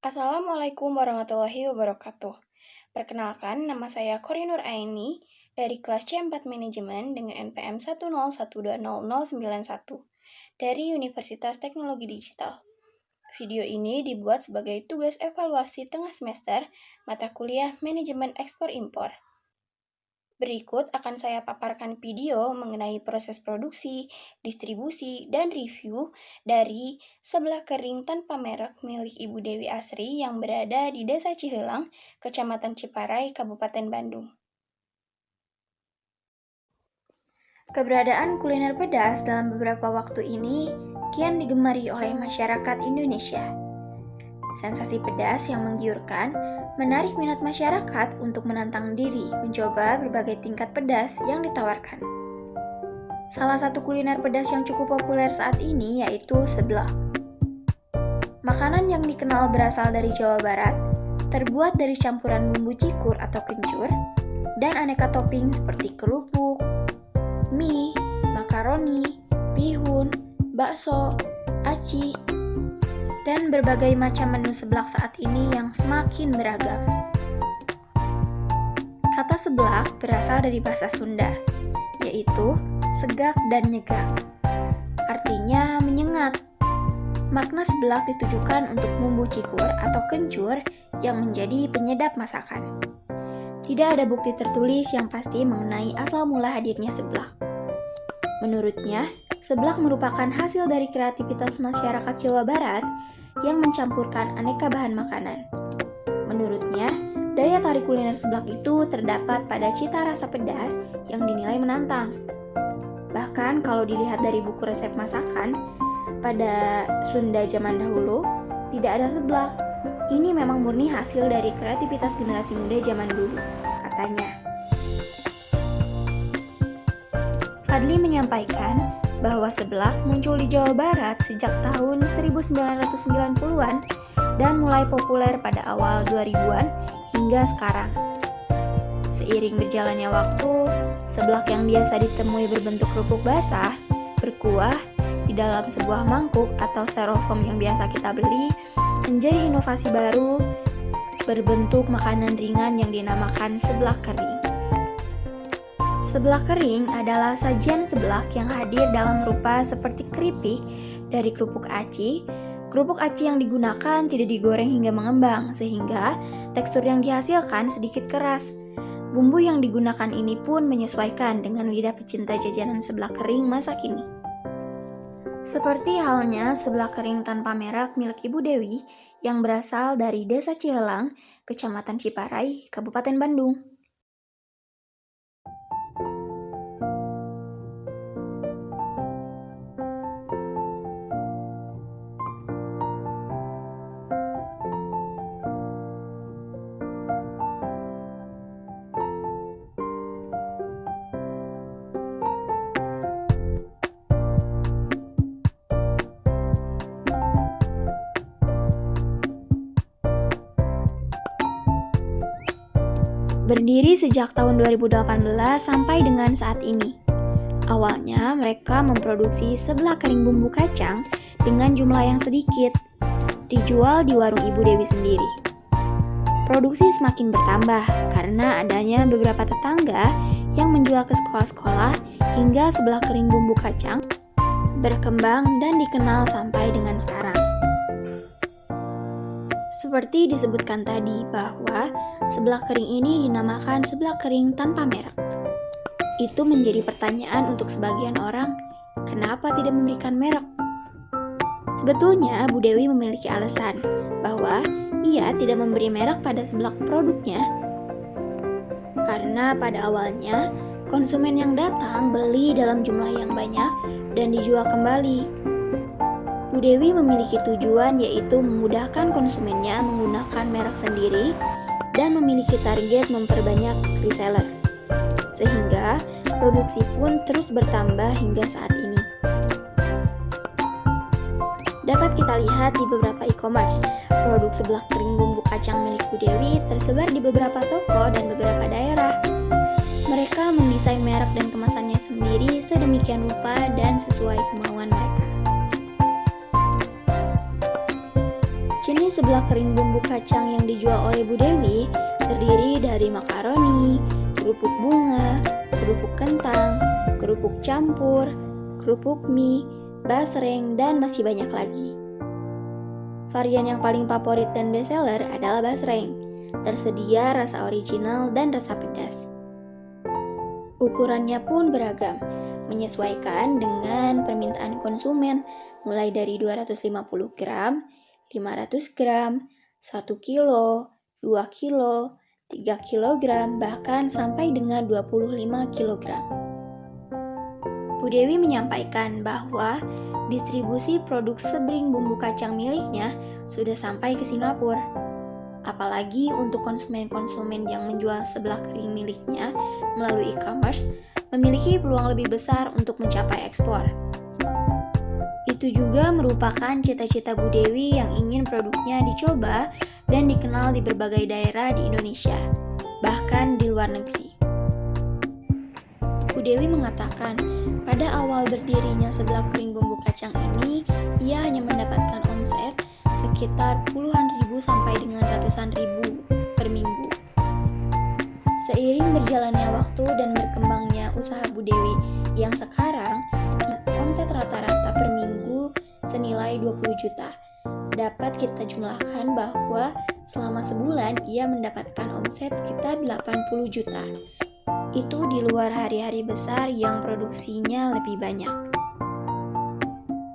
Assalamualaikum warahmatullahi wabarakatuh. Perkenalkan, nama saya Kori Nur Aini dari kelas C4 Manajemen dengan NPM 101200091 dari Universitas Teknologi Digital. Video ini dibuat sebagai tugas evaluasi tengah semester mata kuliah Manajemen Ekspor Impor. Berikut akan saya paparkan video mengenai proses produksi, distribusi, dan review dari sebelah kering tanpa merek milik Ibu Dewi Asri yang berada di Desa Cihelang, Kecamatan Ciparai, Kabupaten Bandung. Keberadaan kuliner pedas dalam beberapa waktu ini kian digemari oleh masyarakat Indonesia. Sensasi pedas yang menggiurkan menarik minat masyarakat untuk menantang diri mencoba berbagai tingkat pedas yang ditawarkan. Salah satu kuliner pedas yang cukup populer saat ini yaitu seblak. Makanan yang dikenal berasal dari Jawa Barat, terbuat dari campuran bumbu cikur atau kencur, dan aneka topping seperti kerupuk, mie, makaroni, bihun, bakso, aci, dan berbagai macam menu seblak saat ini yang semakin beragam. Kata seblak berasal dari bahasa Sunda, yaitu segak dan nyegak. Artinya menyengat. Makna seblak ditujukan untuk bumbu cikur atau kencur yang menjadi penyedap masakan. Tidak ada bukti tertulis yang pasti mengenai asal mula hadirnya seblak. Menurutnya, seblak merupakan hasil dari kreativitas masyarakat Jawa Barat yang mencampurkan aneka bahan makanan. Menurutnya, daya tarik kuliner seblak itu terdapat pada cita rasa pedas yang dinilai menantang. Bahkan kalau dilihat dari buku resep masakan, pada Sunda zaman dahulu tidak ada seblak. Ini memang murni hasil dari kreativitas generasi muda zaman dulu, katanya. Fadli menyampaikan bahwa seblak muncul di Jawa Barat sejak tahun 1990-an dan mulai populer pada awal 2000-an hingga sekarang. Seiring berjalannya waktu, seblak yang biasa ditemui berbentuk kerupuk basah, berkuah, di dalam sebuah mangkuk atau styrofoam yang biasa kita beli, menjadi inovasi baru berbentuk makanan ringan yang dinamakan seblak kering. Seblak kering adalah sajian seblak yang hadir dalam rupa seperti keripik dari kerupuk aci. Kerupuk aci yang digunakan tidak digoreng hingga mengembang, sehingga tekstur yang dihasilkan sedikit keras. Bumbu yang digunakan ini pun menyesuaikan dengan lidah pecinta jajanan seblak kering masa kini. Seperti halnya seblak kering tanpa merek milik Ibu Dewi yang berasal dari Desa Cihelang, Kecamatan Ciparai, Kabupaten Bandung. Berdiri sejak tahun 2018 sampai dengan saat ini. Awalnya mereka memproduksi seblak kering bumbu kacang dengan jumlah yang sedikit, dijual di warung Ibu Dewi sendiri. Produksi semakin bertambah karena adanya beberapa tetangga yang menjual ke sekolah-sekolah hingga seblak kering bumbu kacang berkembang dan dikenal sampai dengan sekarang. Seperti disebutkan tadi bahwa seblak kering ini dinamakan seblak kering tanpa merek. Itu menjadi pertanyaan untuk sebagian orang, kenapa tidak memberikan merek? Sebetulnya Bu Dewi memiliki alasan bahwa ia tidak memberi merek pada seblak produknya. Karena pada awalnya konsumen yang datang beli dalam jumlah yang banyak dan dijual kembali. Bu Dewi memiliki tujuan yaitu memudahkan konsumennya menggunakan merek sendiri dan memiliki target memperbanyak reseller. Sehingga produksi pun terus bertambah hingga saat ini. Dapat kita lihat di beberapa e-commerce, produk seblak kering bumbu kacang milik Bu Dewi tersebar di beberapa toko dan beberapa daerah. Mereka mendesain merek dan kemasannya sendiri sedemikian rupa dan sesuai kemauan mereka. Jenis seblak kering bumbu kacang yang dijual oleh Bu Dewi terdiri dari makaroni, kerupuk bunga, kerupuk kentang, kerupuk campur, kerupuk mie, basreng, dan masih banyak lagi. Varian yang paling favorit dan bestseller adalah basreng. Tersedia rasa original dan rasa pedas. Ukurannya pun beragam, menyesuaikan dengan permintaan konsumen, mulai dari 250 gram, 500 gram, 1 kilo, 2 kilo, 3 kilogram, bahkan sampai dengan 25 kilogram. Bu Dewi menyampaikan bahwa distribusi produk sebring bumbu kacang miliknya sudah sampai ke Singapura. Apalagi untuk konsumen-konsumen yang menjual seblak kering miliknya melalui e-commerce, memiliki peluang lebih besar untuk mencapai ekspor. Itu juga merupakan cita-cita Bu Dewi yang ingin produknya dicoba dan dikenal di berbagai daerah di Indonesia, bahkan di luar negeri. Bu Dewi mengatakan, pada awal berdirinya seblak kering bumbu kacang ini, ia hanya mendapatkan omset sekitar puluhan ribu sampai dengan ratusan ribu per minggu. Seiring berjalannya waktu dan berkembangnya usaha Bu Dewi yang sekarang, omset rata-rata per minggu senilai 20 juta. Dapat kita jumlahkan bahwa selama sebulan ia mendapatkan omset sekitar 80 juta. Itu di luar hari-hari besar yang produksinya lebih banyak.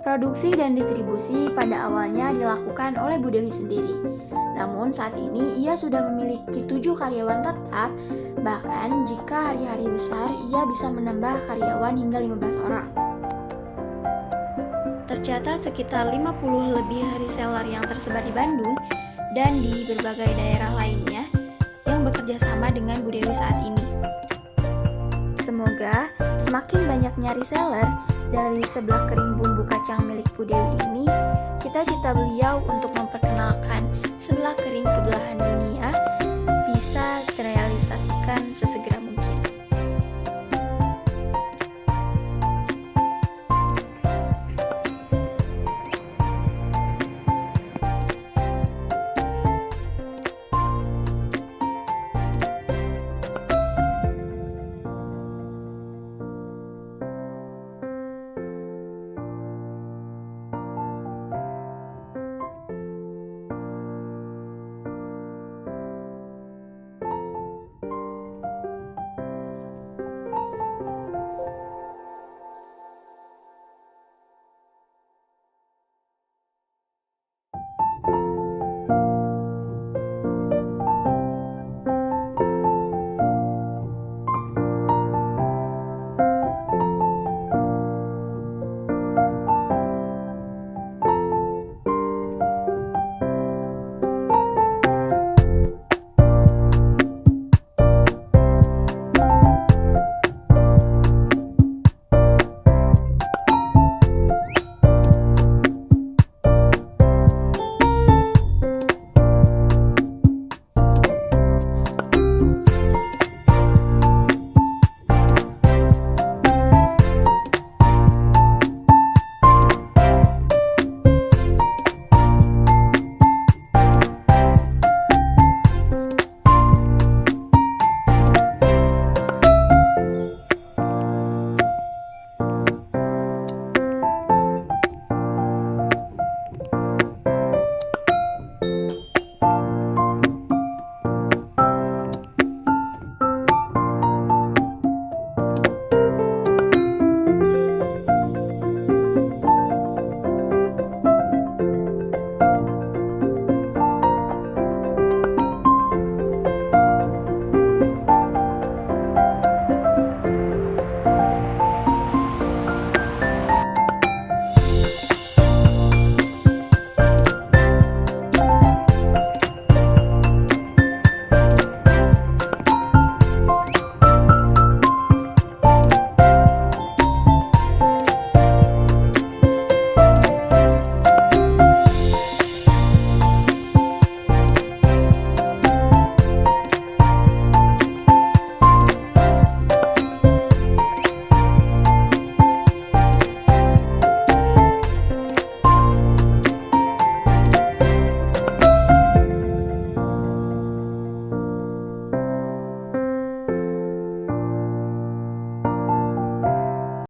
Produksi dan distribusi pada awalnya dilakukan oleh Bu Dewi sendiri. Namun saat ini ia sudah memiliki 7 karyawan tetap, bahkan jika hari-hari besar ia bisa menambah karyawan hingga 15 orang. Tercatat sekitar 50 lebih reseller yang tersebar di Bandung dan di berbagai daerah lainnya yang bekerja sama dengan Bu Dewi saat ini. Semoga semakin banyaknya reseller dari seblak kering bumbu kacang milik Bu Dewi ini, cita-cita beliau untuk memperkenalkan